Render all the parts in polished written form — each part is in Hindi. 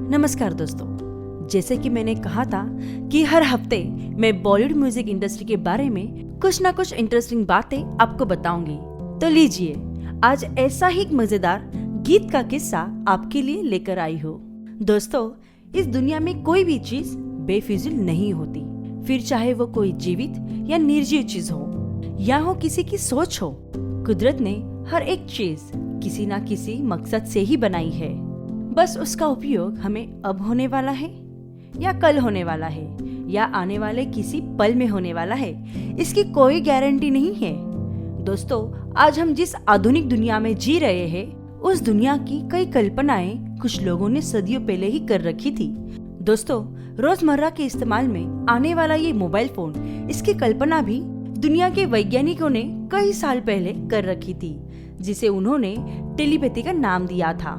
नमस्कार दोस्तों, जैसे कि मैंने कहा था कि हर हफ्ते मैं बॉलीवुड म्यूजिक इंडस्ट्री के बारे में कुछ ना कुछ इंटरेस्टिंग बातें आपको बताऊंगी। तो लीजिए, आज ऐसा ही एक मजेदार गीत का किस्सा आपके लिए लेकर आई हूँ। दोस्तों, इस दुनिया में कोई भी चीज बेफिजूल नहीं होती, फिर चाहे वो कोई जीवित या निर्जीव चीज हो या हो किसी की सोच हो। कुदरत ने हर एक चीज किसी ना किसी मकसद से ही बनाई है। बस उसका उपयोग हमें अब होने वाला है या कल होने वाला है या आने वाले किसी पल में होने वाला है, इसकी कोई गारंटी नहीं है। दोस्तों, आज हम जिस आधुनिक दुनिया में जी रहे हैं, उस दुनिया की कई कल्पनाएं कुछ लोगों ने सदियों पहले ही कर रखी थी। दोस्तों, रोजमर्रा के इस्तेमाल में आने वाला ये मोबाइल फोन, इसकी कल्पना भी दुनिया के वैज्ञानिकों ने कई साल पहले कर रखी थी, जिसे उन्होंने टेलीपैथी का नाम दिया था।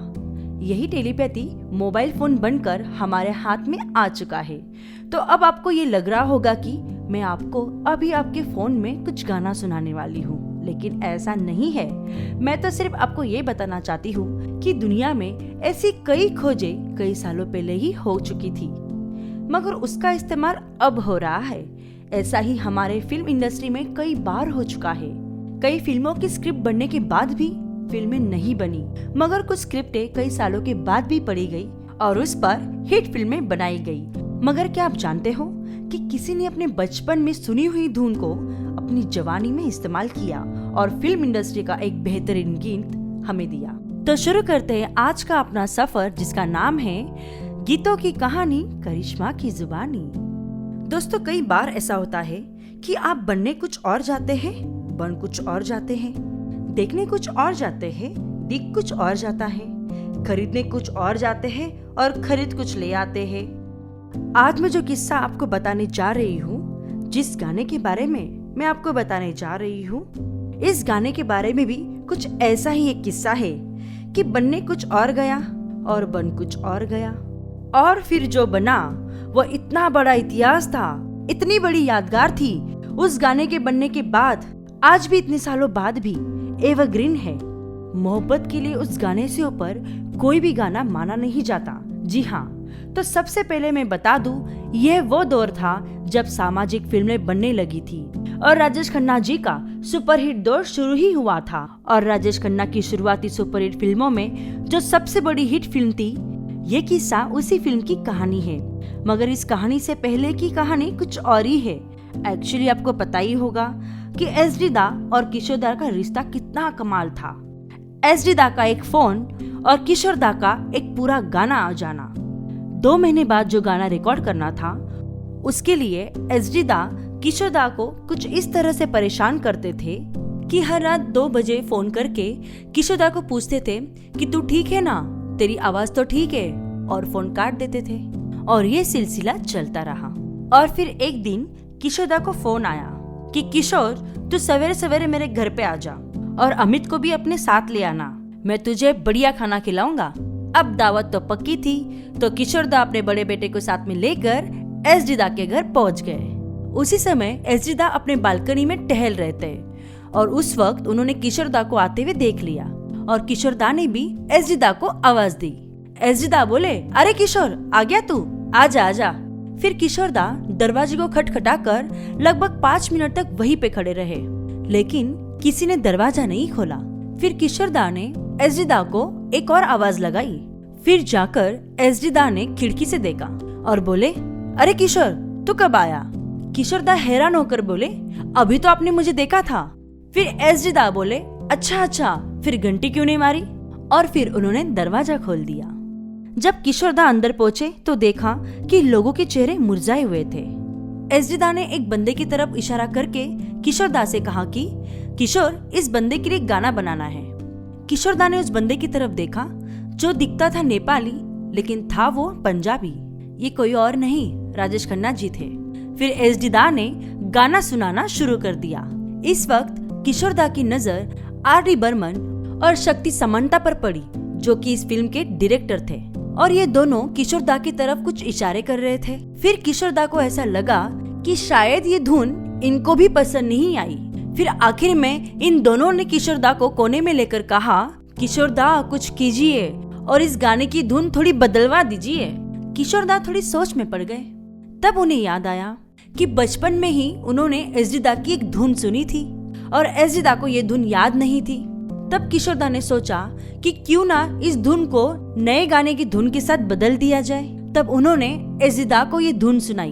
यही टेलीपैथी मोबाइल फोन बनकर हमारे हाथ में आ चुका है। तो अब आपको ये लग रहा होगा कि मैं आपको अभी आपके फोन में कुछ गाना सुनाने वाली हूँ, लेकिन ऐसा नहीं है। मैं तो सिर्फ आपको ये बताना चाहती हूँ कि दुनिया में ऐसी कई खोजें कई सालों पहले ही हो चुकी थी, मगर उसका इस्तेमाल अब हो रहा है। ऐसा ही हमारे फिल्म इंडस्ट्री में कई बार हो चुका है। कई फिल्मों की स्क्रिप्ट बनने के बाद भी फिल्में नहीं बनी, मगर कुछ स्क्रिप्टें कई सालों के बाद भी पढ़ी गई और उस पर हिट फिल्में बनाई गई। मगर क्या आप जानते हो कि किसी ने अपने बचपन में सुनी हुई धुन को अपनी जवानी में इस्तेमाल किया और फिल्म इंडस्ट्री का एक बेहतरीन गीत हमें दिया। तो शुरू करते हैं आज का अपना सफर, जिसका नाम है गीतों की कहानी, करिश्मा की जुबानी। दोस्तों, कई बार ऐसा होता है कि आप बनने कुछ और जाते हैं, बन कुछ और जाते हैं, देखने कुछ और जाते हैं, दिख कुछ और जाता है, खरीदने कुछ और जाते हैं और खरीद कुछ ले आते हैं। आज मैं जो किस्सा आपको बताने जा रही हूँ, जिस गाने के बारे में मैं आपको बताने जा रही हूँ, इस गाने के बारे में भी कुछ ऐसा ही एक किस्सा है कि बनने कुछ और गया और बन कुछ और गया, और फिर जो बना वो इतना बड़ा इतिहास था, इतनी बड़ी यादगार थी। उस गाने के बनने के बाद आज भी इतने सालों बाद भी एवरग्रीन है। मोहब्बत के लिए उस गाने से ऊपर कोई भी गाना माना नहीं जाता। जी हाँ, तो सबसे पहले मैं बता दूं, यह वो दौर था जब सामाजिक फिल्में बनने लगी थी और राजेश खन्ना जी का सुपरहिट दौर शुरू ही हुआ था। और राजेश खन्ना की शुरुआती सुपरहिट फिल्मों में जो सबसे बड़ी हिट फिल्म थी, ये किस्सा उसी फिल्म की कहानी है। मगर इस कहानी से पहले की कहानी कुछ और ही है। एक्चुअली आपको पता ही होगा कि एसडी दा और किशोर दा का रिश्ता कितना कमाल था। एसडी दा का एक फोन और किशोर दा का एक पूरा गाना आ जाना। 2 महीने बाद जो गाना रिकॉर्ड करना था, उसके लिए एसडी दा किशोर दा को कुछ इस तरह से परेशान करते थे कि हर रात 2 बजे फोन करके किशोर दा को पूछते थे कि तू ठीक है ना, तेरी आवाज तो ठीक है, और फोन काट देते थे। और ये सिलसिला चलता रहा। और फिर एक दिन किशोर दा को फोन आया कि किशोर, तू सवेरे सवेरे मेरे घर पे आ जा और अमित को भी अपने साथ ले आना, मैं तुझे बढ़िया खाना खिलाऊंगा। अब दावत तो पक्की थी, तो किशोर दा अपने बड़े बेटे को साथ में लेकर एसडी दा के घर पहुंच गए। उसी समय एसडी दा अपने बालकनी में टहल रहे थे और उस वक्त उन्होंने किशोर दा को आते हुए देख लिया और किशोर दा ने भी एसडी दा को आवाज दी। एसडी दा बोले, अरे किशोर, आ गया तू, आजा आजा। फिर किशोर दा दरवाजे को खटखटाकर लगभग 5 मिनट तक वहीं पे खड़े रहे, लेकिन किसी ने दरवाजा नहीं खोला। फिर किशोर दा ने एसडी दा को एक और आवाज लगाई। फिर जाकर एसडी दा ने खिड़की से देखा और बोले, अरे किशोर, तू कब आया? किशोर दा हैरान होकर बोले, अभी तो आपने मुझे देखा था। फिर एसडी दा बोले, अच्छा, फिर घंटी क्यों नहीं मारी? और फिर उन्होंने दरवाजा खोल दिया। जब किशोर दा अंदर पहुंचे तो देखा कि लोगों के चेहरे मुरझाए हुए थे। एसडी दा ने एक बंदे की तरफ इशारा करके किशोर दा से कहा कि किशोर, इस बंदे के लिए गाना बनाना है। किशोर दा ने उस बंदे की तरफ देखा जो दिखता था नेपाली, लेकिन था वो पंजाबी। ये कोई और नहीं, राजेश खन्ना जी थे। फिर एसडी दा ने गाना सुनाना शुरू कर दिया। इस वक्त किशोर दा की नजर आर.डी. बर्मन और शक्ति समंता पर पड़ी, जो कि इस फिल्म के डायरेक्टर थे, और ये दोनों किशोर दा की तरफ कुछ इशारे कर रहे थे। फिर किशोर दा को ऐसा लगा कि शायद ये धुन इनको भी पसंद नहीं आई। फिर आखिर में इन दोनों ने किशोर दा को कोने में लेकर कहा, किशोर दा कुछ कीजिए और इस गाने की धुन थोड़ी बदलवा दीजिए। किशोर दा थोड़ी सोच में पड़ गए। तब उन्हें याद आया कि बचपन में ही उन्होंने एसडी दा की एक धुन सुनी थी और एसडी दा को ये धुन याद नहीं थी। तब किशोर दा ने सोचा कि क्यों ना इस धुन को नए गाने की धुन के साथ बदल दिया जाए। तब उन्होंने एसडी दा को ये धुन सुनाई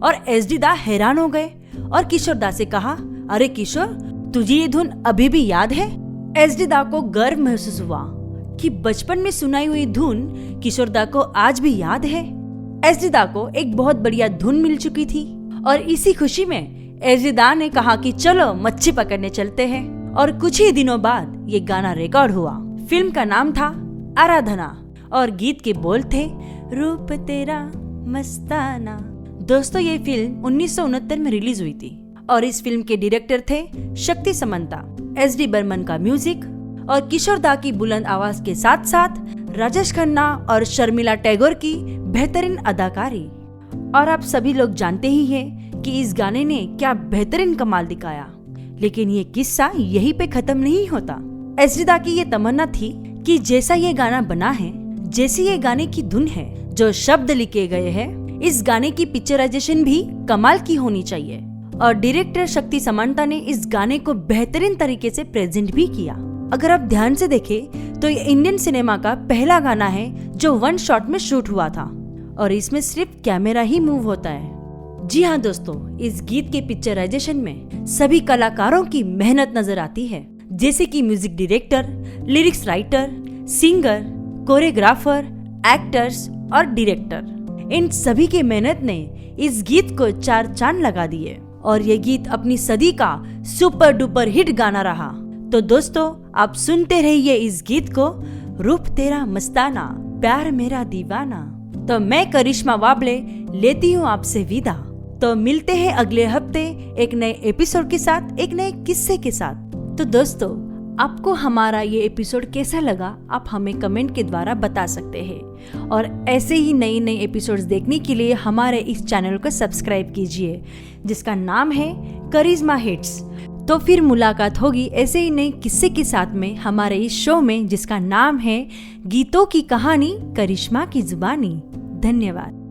और एसडी दा हैरान हो गए और किशोर दा से कहा, अरे किशोर, तुझे ये धुन अभी भी याद है? एसडी दा को गर्व महसूस हुआ कि बचपन में सुनाई हुई धुन किशोर दा को आज भी याद है। एसडी दा को एक बहुत बढ़िया धुन मिल चुकी थी और इसी खुशी में एसडी दा ने कहा कि चलो मच्छी पकड़ने चलते हैं। और कुछ ही दिनों बाद ये गाना रिकॉर्ड हुआ। फिल्म का नाम था आराधना और गीत के बोल थे, रूप तेरा मस्ताना। दोस्तों, ये फिल्म 1969 में रिलीज हुई थी और इस फिल्म के डायरेक्टर थे शक्ति समंता। एसडी बर्मन का म्यूजिक और किशोर दा की बुलंद आवाज के साथ साथ राजेश खन्ना और शर्मिला टैगोर की बेहतरीन अदाकारी। और आप सभी लोग जानते ही हैं कि इस गाने ने क्या बेहतरीन कमाल दिखाया। लेकिन ये किस्सा यहीं पे खत्म नहीं होता। एसडी दा की ये तमन्ना थी कि जैसा ये गाना बना है, जैसी ये गाने की धुन है, जो शब्द लिखे गए हैं, इस गाने की पिक्चराइजेशन भी कमाल की होनी चाहिए। और डायरेक्टर शक्ति समंता ने इस गाने को बेहतरीन तरीके से प्रेजेंट भी किया। अगर आप ध्यान से देखें तो ये इंडियन सिनेमा का पहला गाना है जो वन शॉट में शूट हुआ था और इसमें सिर्फ कैमरा ही मूव होता है। जी हाँ दोस्तों, इस गीत के पिक्चराइजेशन में सभी कलाकारों की मेहनत नजर आती है, जैसे कि music director, lyrics writer, singer, choreographer, actors और डायरेक्टर। इन सभी की मेहनत ने इस गीत को 4 चांद लगा दिए और ये गीत अपनी सदी का सुपर डुपर हिट गाना रहा। तो दोस्तों, आप सुनते रहिए इस गीत को, रूप तेरा मस्ताना, प्यार मेरा दीवाना। तो मैं करिश्मा वाबले लेती हूँ आपसे विदा। तो मिलते हैं अगले हफ्ते एक नए एपिसोड के साथ, एक नए किस्से के साथ। तो दोस्तों, आपको हमारा ये एपिसोड कैसा लगा आप हमें कमेंट के द्वारा बता सकते हैं और ऐसे ही नए नए एपिसोड्स देखने के लिए हमारे इस चैनल को सब्सक्राइब कीजिए जिसका नाम है करिश्मा हिट्स। तो फिर मुलाकात होगी ऐसे ही नए किस्से के साथ में हमारे इस शो में जिसका नाम है गीतों की कहानी करिश्मा की जुबानी। धन्यवाद।